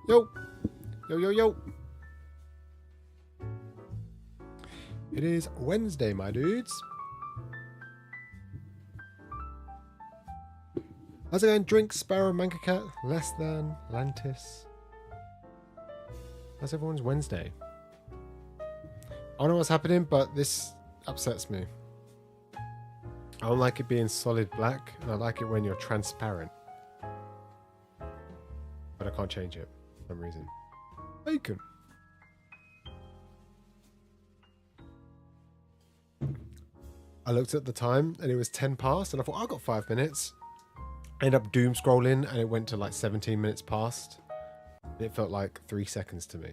Yo, yo, yo, yo. It is Wednesday, my dudes. How's it going? Drink, Sparrow, Manka Cat, Less Than, Lantis. How's everyone's Wednesday? I don't know what's happening, but this upsets me. I don't like it being solid black, and I like it when you're transparent. But I can't change it for some reason. Bacon. I looked at the time and it was 10 past, and I thought, I got 5 minutes. I ended up doom scrolling and it went to like 17 minutes past. It felt like 3 seconds to me.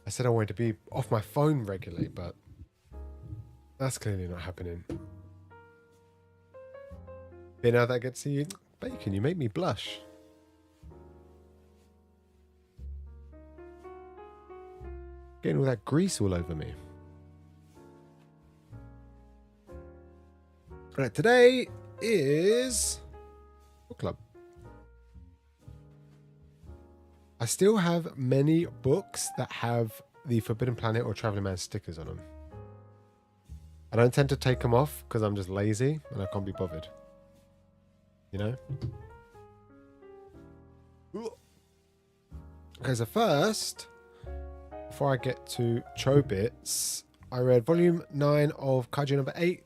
I said I wanted to be off my phone regularly, but that's clearly not happening. You know that gets to you? Bacon, you make me blush. Getting all that grease all over me. Right, today is book club. I still have many books that have the Forbidden Planet or Traveling Man stickers on them. I don't tend to take them off because I'm just lazy and I can't be bothered. You know? Okay, so first, before I get to Chobits, I read volume 9 of Kaiju number 8.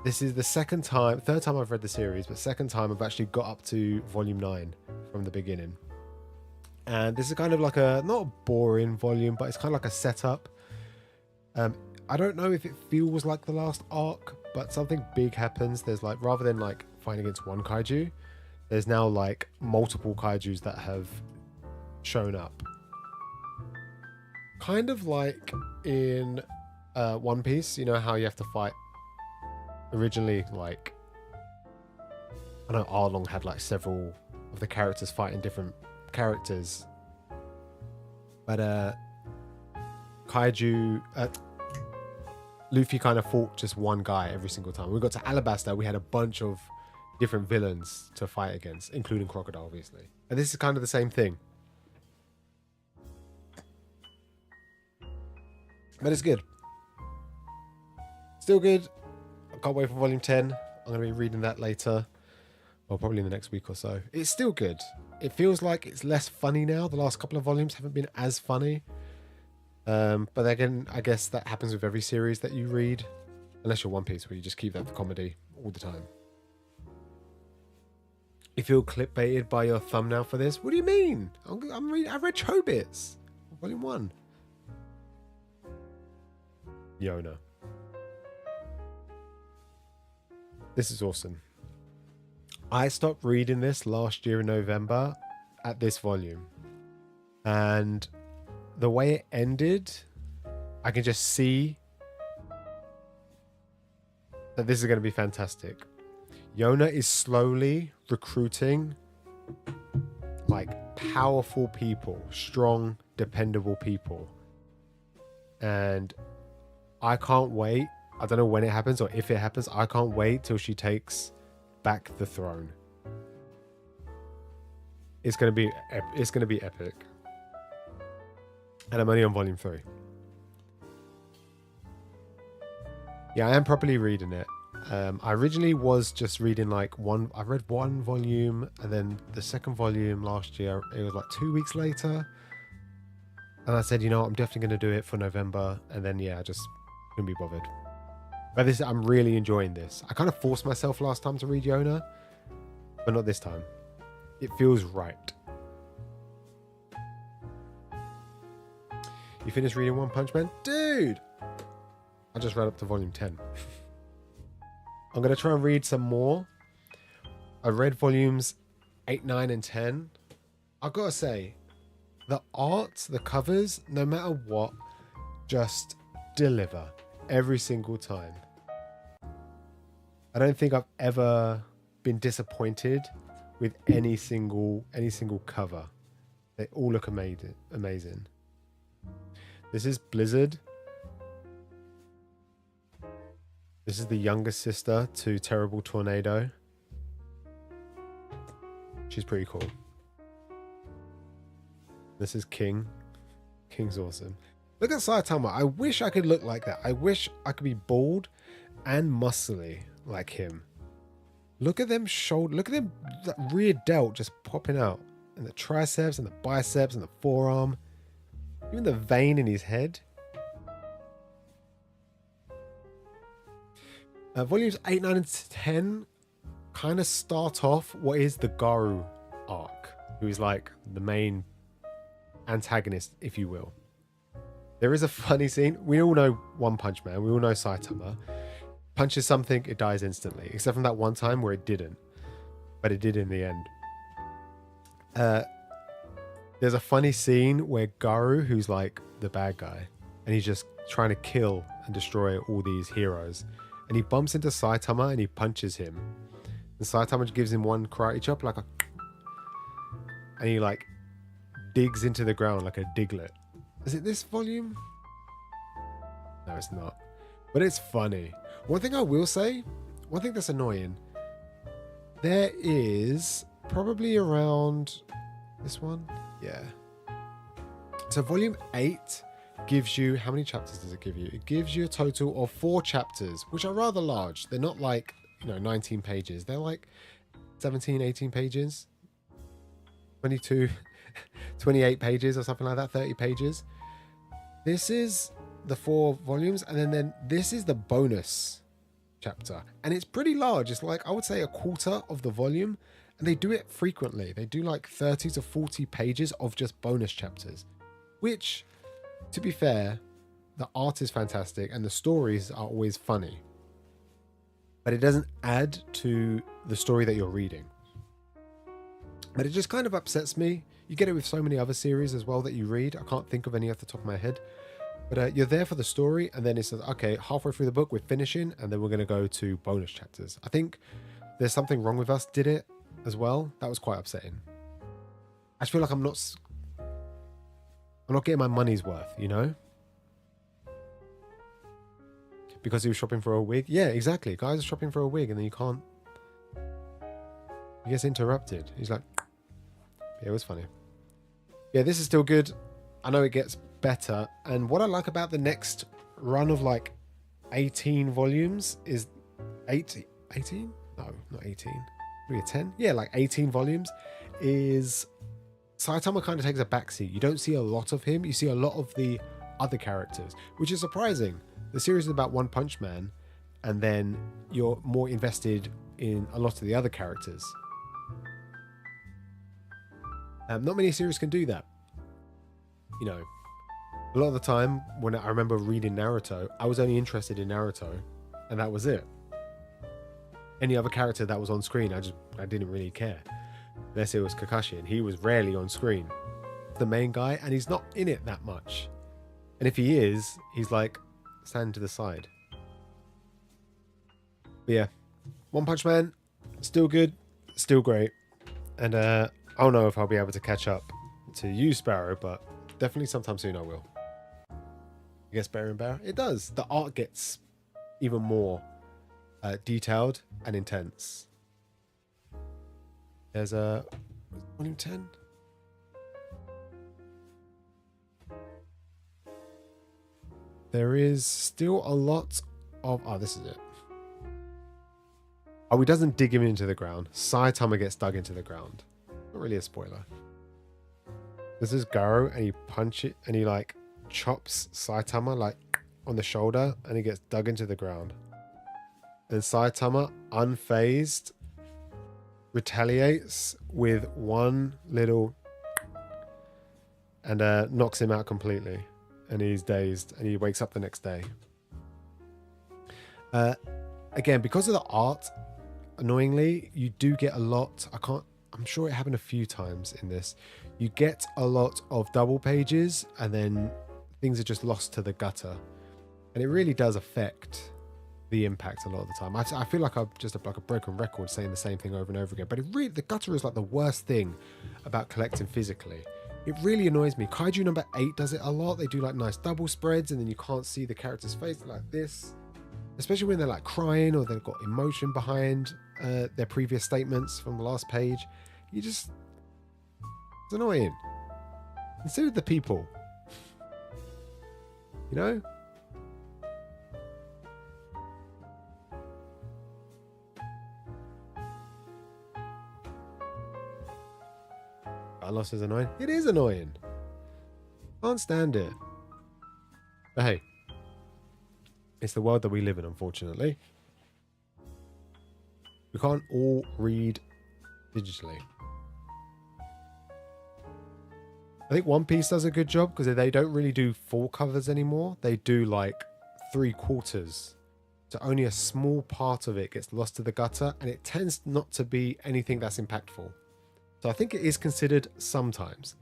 This is the third time I've read the series, but second time I've actually got up to volume 9 from the beginning. And this is kind of like not a boring volume, but it's kind of like a setup. I don't know if it feels like the last arc, but something big happens. There's like, rather than like fighting against one kaiju, there's now like multiple kaijus that have shown up. Kind of like in One Piece, you know how you have to fight originally, like, I know Arlong had like several of the characters fighting different characters, but Luffy kind of fought just one guy every single time. When we got to Alabasta, we had a bunch of different villains to fight against, including Crocodile, obviously. And this is kind of the same thing. But it's good. Still good. I can't wait for volume 10. I'm going to be reading that later. Well, probably in the next week or so. It's still good. It feels like it's less funny now. The last couple of volumes haven't been as funny. But again, I guess that happens with every series that you read. Unless you're One Piece, where you just keep that for comedy all the time. You feel clickbaited by your thumbnail for this? What do you mean? I read Chobits. Volume 1. Yona. This is awesome. I stopped reading this last year in November at this volume. And the way it ended, I can just see that this is going to be fantastic. Yona is slowly recruiting like powerful people, strong, dependable people. And I can't wait. I don't know when it happens or if it happens. I can't wait till she takes back the throne. It's going to be epic. And I'm only on volume 3. Yeah, I am properly reading it. I originally was just reading like one. I read one volume, and then the second volume last year. It was like 2 weeks later. And I said, you know what, I'm definitely going to do it for November. And then, yeah, I just couldn't be bothered. But I'm really enjoying this. I kind of forced myself last time to read Yona, but not this time. It feels right. You finished reading One Punch Man? Dude! I just read up to volume 10. I'm going to try and read some more. I read volumes 8, 9, and 10. I've got to say, the art, the covers, no matter what, just deliver every single time. I don't think I've ever been disappointed with any single cover. They all look amazing. This is Blizzard. This is the younger sister to Terrible Tornado. She's pretty cool. This is King. King's awesome. Look at Saitama. I wish I could look like that. I wish I could be bald and muscly like him. Look at them shoulder. Look at them, that rear delt just popping out. And the triceps and the biceps and the forearm. Even the vein in his head. Volumes 8, 9, and 10 kind of start off what is the Garu arc. Who is like the main antagonist, if you will. There is a funny scene. We all know One Punch Man. We all know Saitama. Punches something, it dies instantly. Except from that one time where it didn't. But it did in the end. There's a funny scene where Garu, who's like the bad guy, and he's just trying to kill and destroy all these heroes. And he bumps into Saitama and he punches him. And Saitama gives him one karate chop like a... And he like digs into the ground like a diglet. Is it this volume? No, it's not. But it's funny. One thing I will say, one thing that's annoying, there is probably around this one. Yeah. So volume 8 gives you, how many chapters does it give you? It gives you a total of 4 chapters, which are rather large. They're not like, 19 pages. They're like 17, 18 pages. 22, 28 pages or something like that, 30 pages. This is the 4 volumes, and then this is the bonus chapter. And it's pretty large. It's like, I would say, a quarter of the volume. And they do it frequently. They do like 30 to 40 pages of just bonus chapters. Which, to be fair, the art is fantastic and the stories are always funny. But it doesn't add to the story that you're reading. But it just kind of upsets me. You get it with so many other series as well that you read. I can't think of any off the top of my head. But you're there for the story, and then it says, okay, halfway through the book, we're finishing, and then we're going to go to bonus chapters. I think There's Something Wrong With Us did it as well. That was quite upsetting. I just feel like I'm not getting my money's worth, Because he was shopping for a wig. Yeah, exactly. Guys are shopping for a wig, and then you can't. He gets interrupted. He's like, yeah, it was funny. Yeah, this is still good. I know it gets better. And what I like about the next run of like 18 volumes is 18? No, not 18. Maybe 10? Yeah, like 18 volumes is Saitama kind of takes a backseat. You don't see a lot of him. You see a lot of the other characters, which is surprising. The series is about One Punch Man, and then you're more invested in a lot of the other characters. Not many series can do that. A lot of the time when I remember reading Naruto, I was only interested in Naruto, and that was it. Any other character that was on screen, I didn't really care. Unless it was Kakashi, and he was rarely on screen. The main guy, and he's not in it that much. And if he is, he's like standing to the side. But yeah, One Punch Man, still good, still great. And I don't know if I'll be able to catch up to you, Sparrow, but definitely sometime soon I will. It gets better and better. It does. The art gets even more detailed and intense. There's a volume 10. There is still a lot of... Oh, this is it. Oh, he doesn't dig him into the ground. Saitama gets dug into the ground. Not really a spoiler. This is Garo, and he punches it, and he like chops Saitama like on the shoulder, and he gets dug into the ground. And Saitama, unfazed, retaliates with one little and knocks him out completely. And he's dazed, and he wakes up the next day. Again, because of the art, annoyingly, you do get a lot. I'm sure it happened a few times in this. You get a lot of double pages, and then things are just lost to the gutter. And it really does affect the impact a lot of the time. I feel like I'm just like a broken record saying the same thing over and over again. But the gutter is like the worst thing about collecting physically. It really annoys me. Kaiju number 8 does it a lot. They do like nice double spreads, and then you can't see the character's face like this. Especially when they're like crying or they've got emotion behind their previous statements from the last page. You just... It's annoying. Consider the people. You know? Carlos is annoying. It is annoying. Can't stand it. But hey, it's the world that we live in, unfortunately. We can't all read digitally. I think One Piece does a good job because they don't really do full covers anymore. They do like 3/4. So only a small part of it gets lost to the gutter, and it tends not to be anything that's impactful. So I think it is considered sometimes.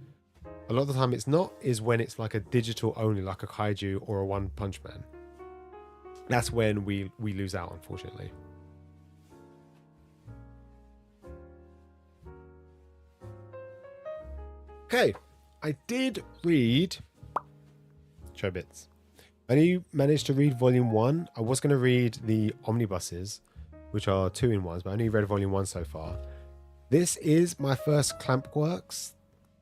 A lot of the time it's not, is when it's like a digital only, like a Kaiju or a One Punch Man. That's when we lose out, unfortunately. Okay, I did read Chobits. I only managed to read volume 1. I was going to read the omnibuses, which are 2-in-1s, but I only read volume 1 so far. This is my first Clamp works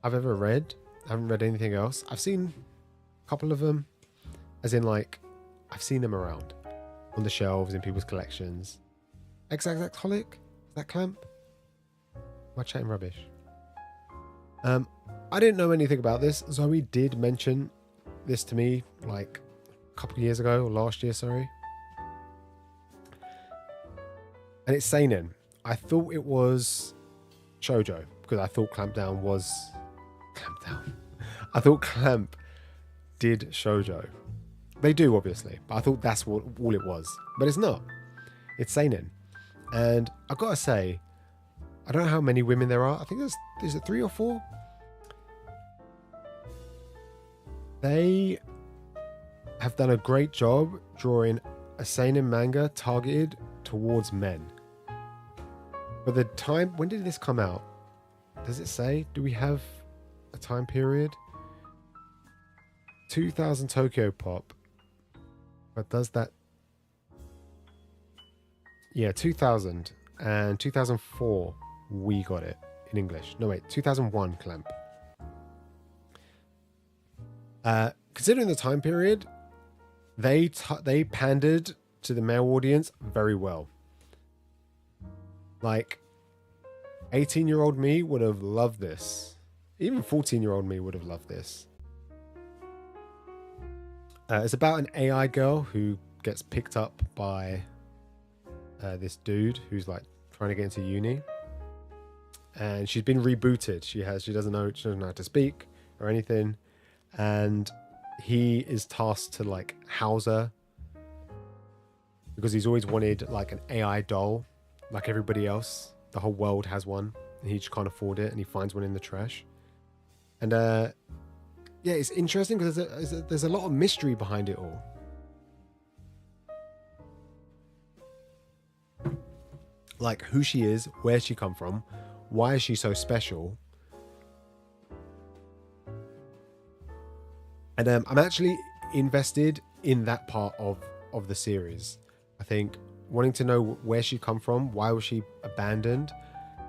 I've ever read. I haven't read anything else. I've seen a couple of them, as in like, I've seen them around on the shelves in people's collections. Holic? Is that Clamp? Am I chatting rubbish? I didn't know anything about this. Zoe did mention this to me like a couple of years ago, or last year, sorry. And it's seinen. I thought it was shoujo because I thought Clampdown was Clampdown. I thought Clamp did shoujo. They do, obviously, but I thought that's what all it was. But it's not. It's seinen. And I've got to say, I don't know how many women there are. I think is it 3 or 4? They have done a great job drawing a seinen manga targeted towards men. But the time, when did this come out? Does it say? Do we have a time period? 2000 Tokyo Pop. But does that... Yeah, 2000 and 2004 we got it in English. No, wait, 2001 Clamp. Considering the time period, they pandered to the male audience very well. Like, 18-year-old me would have loved this. Even 14-year-old me would have loved this. It's about an AI girl who gets picked up by this dude who's like trying to get into uni, and she's been rebooted. She doesn't know how to speak or anything, and he is tasked to like house her because he's always wanted like an AI doll like everybody else. The whole world has one and he just can't afford it, and he finds one in the trash. And yeah, it's interesting because there's a lot of mystery behind it all. Like who she is, where she come from, why is she so special? And I'm actually invested in that part of the series. I think wanting to know where she come from, why was she abandoned,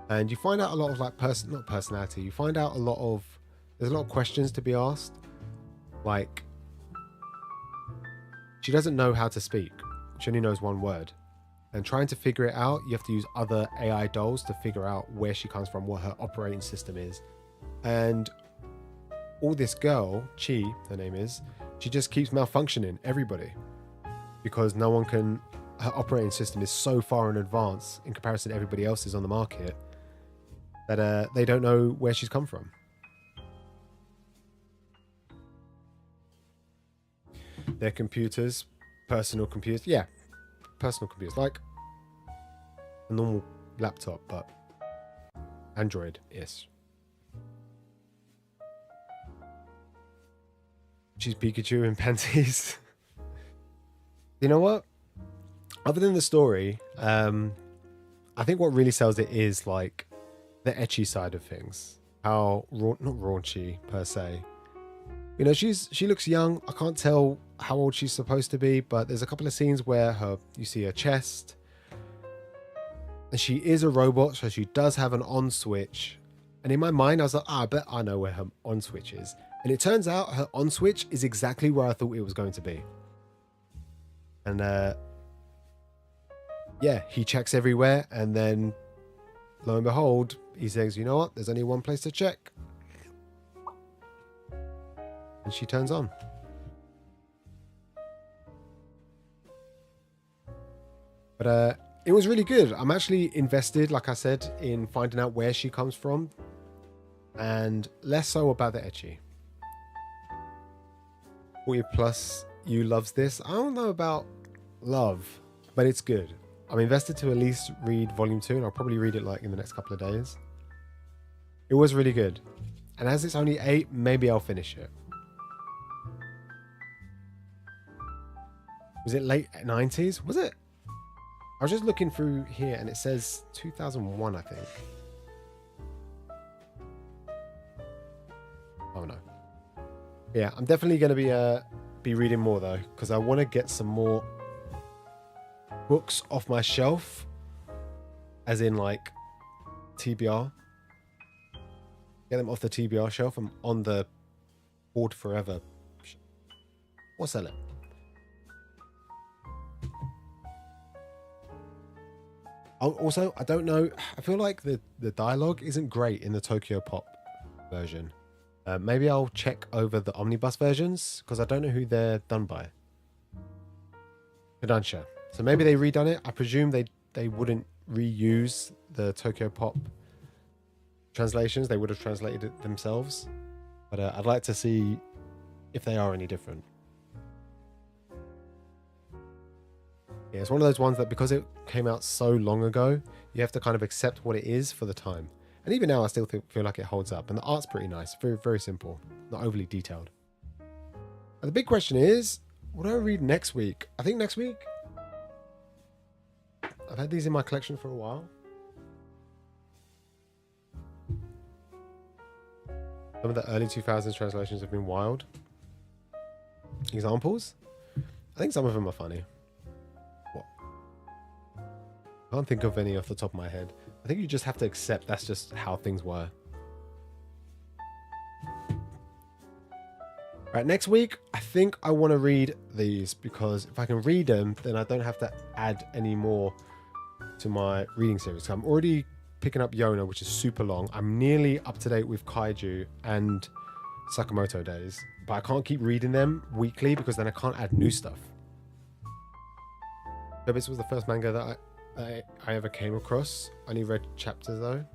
and you find out a lot of like not personality. You find out there's a lot of questions to be asked. Like, she doesn't know how to speak. She only knows one word. And trying to figure it out, you have to use other AI dolls to figure out where she comes from, what her operating system is. And all this girl, Chi, her name is, she just keeps malfunctioning everybody. Because no one can... Her operating system is so far in advance in comparison to everybody else's on the market that they don't know where she's come from. Their computers, personal computers, yeah, personal computers, like a normal laptop, but Android, yes. She's Pikachu in panties. You know what? Other than the story, I think what really sells it is like the ecchi side of things. How not raunchy per se. You know, she looks young. I can't tell how old she's supposed to be, but there's a couple of scenes where you see her chest. And she is a robot, so she does have an on switch. And in my mind, I was like, I bet I know where her on switch is. And it turns out her on switch is exactly where I thought it was going to be. And yeah, he checks everywhere. And then lo and behold, he says, you know what? There's only one place to check. And she turns on. But it was really good. I'm actually invested, like I said, in finding out where she comes from. And less so about the ecchi. 40 plus you loves this. I don't know about love, but it's good. I'm invested to at least read volume 2, and I'll probably read it like in the next couple of days. It was really good. And as it's only 8, maybe I'll finish it. Was it late 90s? Was it? I was just looking through here and it says 2001, I think. Oh no. Yeah, I'm definitely going to be reading more though, because I want to get some more books off my shelf, as in like TBR. Get them off the TBR shelf. I'm on the Hoard Forever. Or sell it. Also, I don't know. I feel like the dialogue isn't great in the Tokyo Pop version. Maybe I'll check over the omnibus versions, because I don't know who they're done by. Kodansha. So maybe they redone it. I presume they wouldn't reuse the Tokyo Pop translations. They would have translated it themselves. But I'd like to see if they are any different. Yeah, it's one of those ones that because it came out so long ago, you have to kind of accept what it is for the time. And even now, I still feel like it holds up. And the art's pretty nice. Very, very simple. Not overly detailed. And the big question is, what do I read next week? I think next week... I've had these in my collection for a while. Some of the early 2000s translations have been wild. Examples? I think some of them are funny. What? I can't think of any off the top of my head. I think you just have to accept that's just how things were. Right, next week, I think I want to read these because if I can read them, then I don't have to add any more to my reading series. So I'm already picking up Yona, which is super long. I'm nearly up to date with Kaiju and Sakamoto Days, but I can't keep reading them weekly because then I can't add new stuff. Chobits was the first manga that I ever came across. I only read chapters though.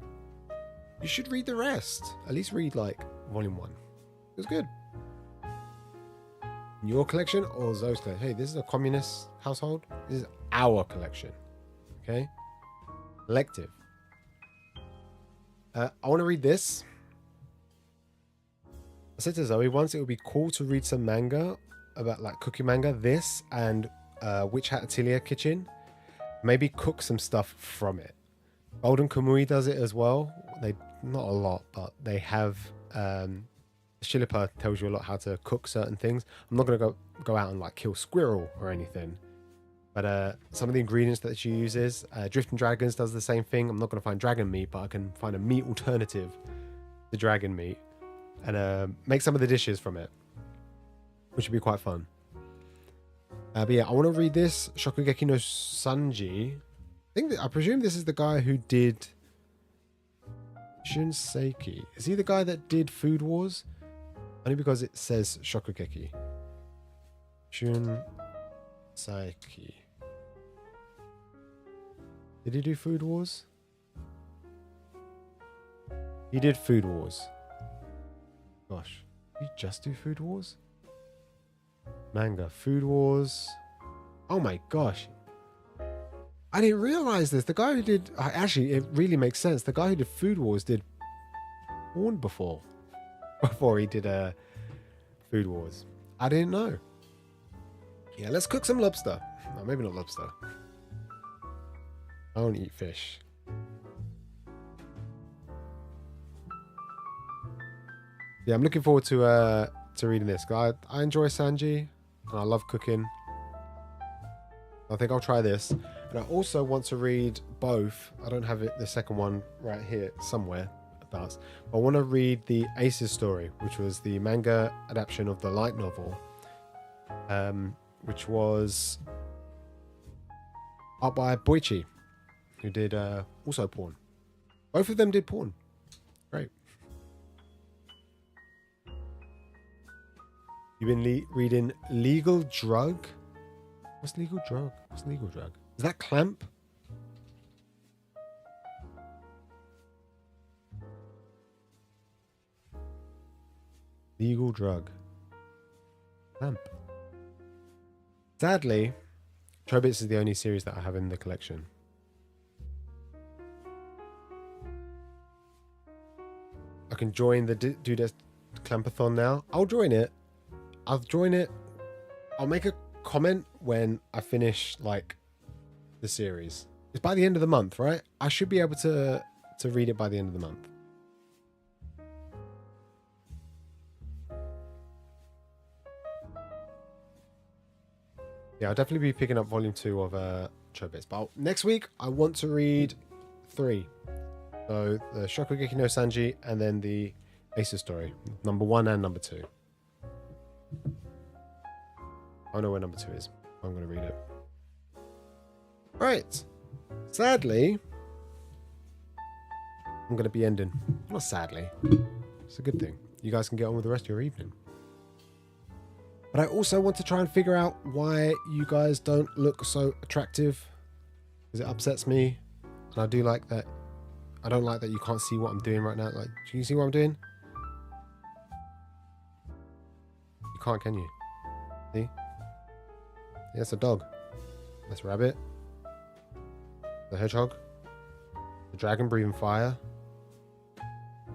You should read the rest. At least read like volume 1. It was good. Your collection or Zoe's collection? Hey, this is a communist household. This is our collection. Okay? Collective. I want to read this. I said to Zoe once it would be cool to read some manga about like cooking manga. This and Witch Hat Atelier Kitchen. Maybe cook some stuff from it. Golden Kamui does it as well. They not a lot, but they have Shilpa tells you a lot how to cook certain things. I'm not gonna go out and like kill squirrel or anything. But some of the ingredients that she uses, Drifting Dragons does the same thing. I'm not gonna find dragon meat, but I can find a meat alternative to dragon meat and make some of the dishes from it, which would be quite fun. But yeah, I want to read this Shokugeki no Sanji. I presume this is the guy who did Shunseki. Is he the guy that did Food Wars? Only because it says Shokugeki. Shunseki. Did he do Food Wars? He did Food Wars. Gosh, did he just do Food Wars? Manga, Food Wars. Oh my gosh. I didn't realize this. The guy who did... Actually, it really makes sense. The guy who did Food Wars did Porn before he did Food Wars. I didn't know. Yeah, let's cook some lobster. No, maybe not lobster. I don't eat fish. Yeah, I'm looking forward to reading this. I enjoy Sanji and I love cooking. I think I'll try this. And I also want to read both. I don't have it, the second one right here somewhere. dropouts. I want to read the Aces story, which was the manga adaptation of the light novel, which was art by Boichi, who did also Porn. Both of them did Porn. Great. You've been reading Legal Drug? What's Legal Drug? What's Legal Drug? Is that Clamp? Legal Drug. Clamp. Sadly, Chobits is the only series that I have in the collection. I can join the Dudes Clampathon now. I'll join it. I'll join it. I'll make a comment when I finish like the series. It's by the end of the month, right? I should be able to read it by the end of the month. Yeah, I'll definitely be picking up volume 2 of Chobits. But next week, I want to read 3. So the Shokugeki no Sanji and then the Aces story. Number 1 and number 2. I know where number 2 is. I'm going to read it. Right. Sadly, I'm going to be ending. Not sadly. It's a good thing. You guys can get on with the rest of your evening. But I also want to try and figure out why you guys don't look so attractive. Because it upsets me. And I do like that. I don't like that you can't see what I'm doing right now. Like, can you see what I'm doing? You can't, can you? See? Yeah, it's a dog. That's a rabbit. The hedgehog. The dragon breathing fire.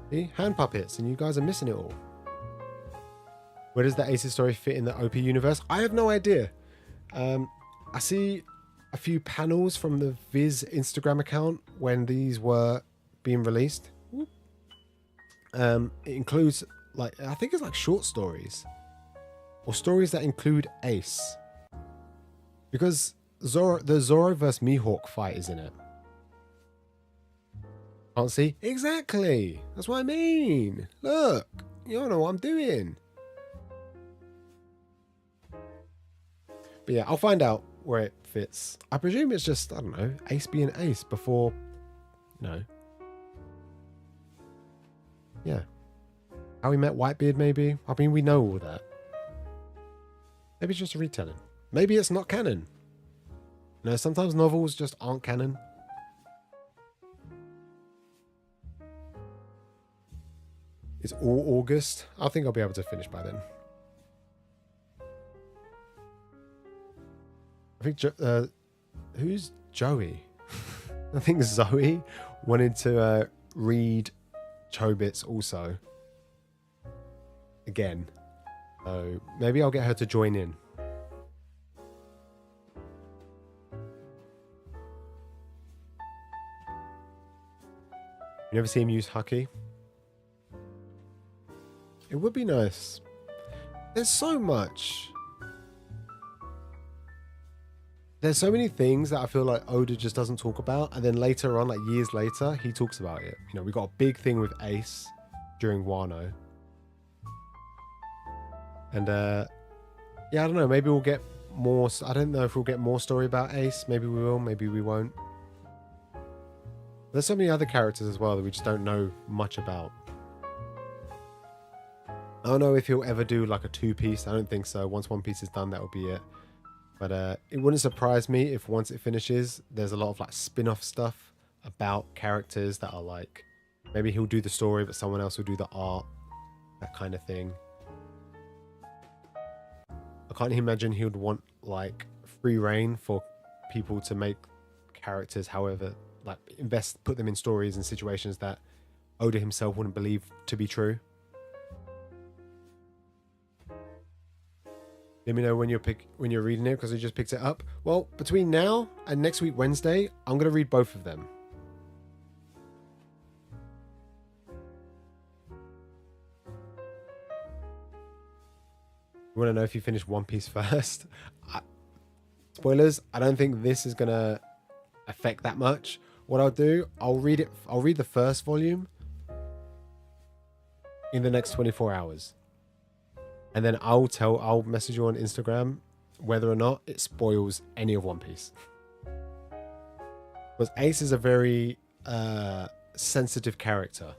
See? Hand puppets. And you guys are missing it all. Where does the Aces story fit in the OP universe? I have no idea. I see a few panels from the Viz Instagram account when these were being released. It includes, like, I think it's like short stories. Or stories that include Ace. Because the Zoro vs Mihawk fight is in it. Can't see? Exactly! That's what I mean! Look! You don't know what I'm doing. But yeah, I'll find out where it fits. I presume it's just, I don't know, Ace being Ace before, you know. Yeah. How we met Whitebeard, maybe? I mean, we know all that. Maybe it's just a retelling. Maybe it's not canon. You know, sometimes novels just aren't canon. It's all August. I think I'll be able to finish by then. I think who's Joey? I think Zoe wanted to read Chobits also. Again. So maybe I'll get her to join in. You never see him use Haki? It would be nice. There's so much. There's so many things that I feel like Oda just doesn't talk about, and then later on, like years later, he talks about it. You know, we got a big thing with Ace during Wano. And yeah, I don't know, maybe we'll get more. I don't know if we'll get more story about Ace. Maybe we will, maybe we won't. There's so many other characters as well that we just don't know much about. I don't know if he'll ever do like a 2-piece. I don't think so. Once One Piece is done, that will be it. But it wouldn't surprise me if once it finishes, there's a lot of like spin-off stuff about characters that are like, maybe he'll do the story, but someone else will do the art, that kind of thing. I can't imagine he would want like free reign for people to make characters, however, like put them in stories and situations that Oda himself wouldn't believe to be true. Let me know when you're reading it, because I just picked it up. Well, between now and next week Wednesday, I'm going to read both of them. You want to know if you finish One Piece first? Spoilers, I don't think this is going to affect that much. What I'll do, I'll read the first volume, in the next 24 hours. And then I'll message you on Instagram whether or not it spoils any of One Piece. Because Ace is a very sensitive character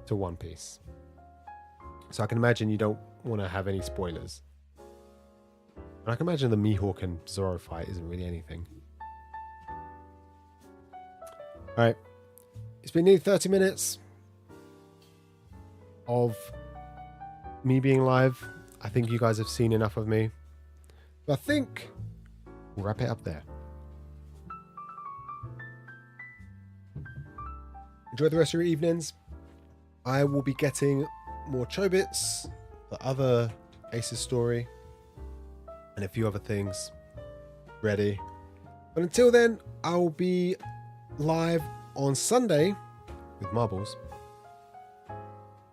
to One Piece. So I can imagine you don't want to have any spoilers. And I can imagine the Mihawk and Zoro fight isn't really anything. Alright. It's been nearly 30 minutes of me being live. I think you guys have seen enough of me. But I think we'll wrap it up there. Enjoy the rest of your evenings. I will be getting more Chobits, the other Ace's story, and a few other things ready. But until then, I'll be live on Sunday with Marbles.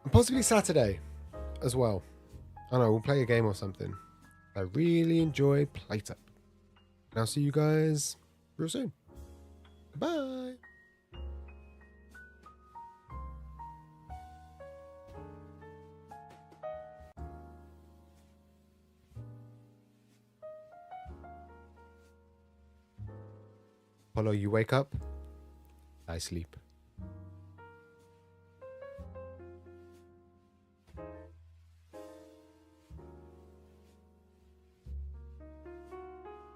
And possibly Saturday as well. I don't know, we'll play a game or something. I really enjoy Playtime. And I'll see you guys real soon. Goodbye. Apollo, you wake up, I sleep.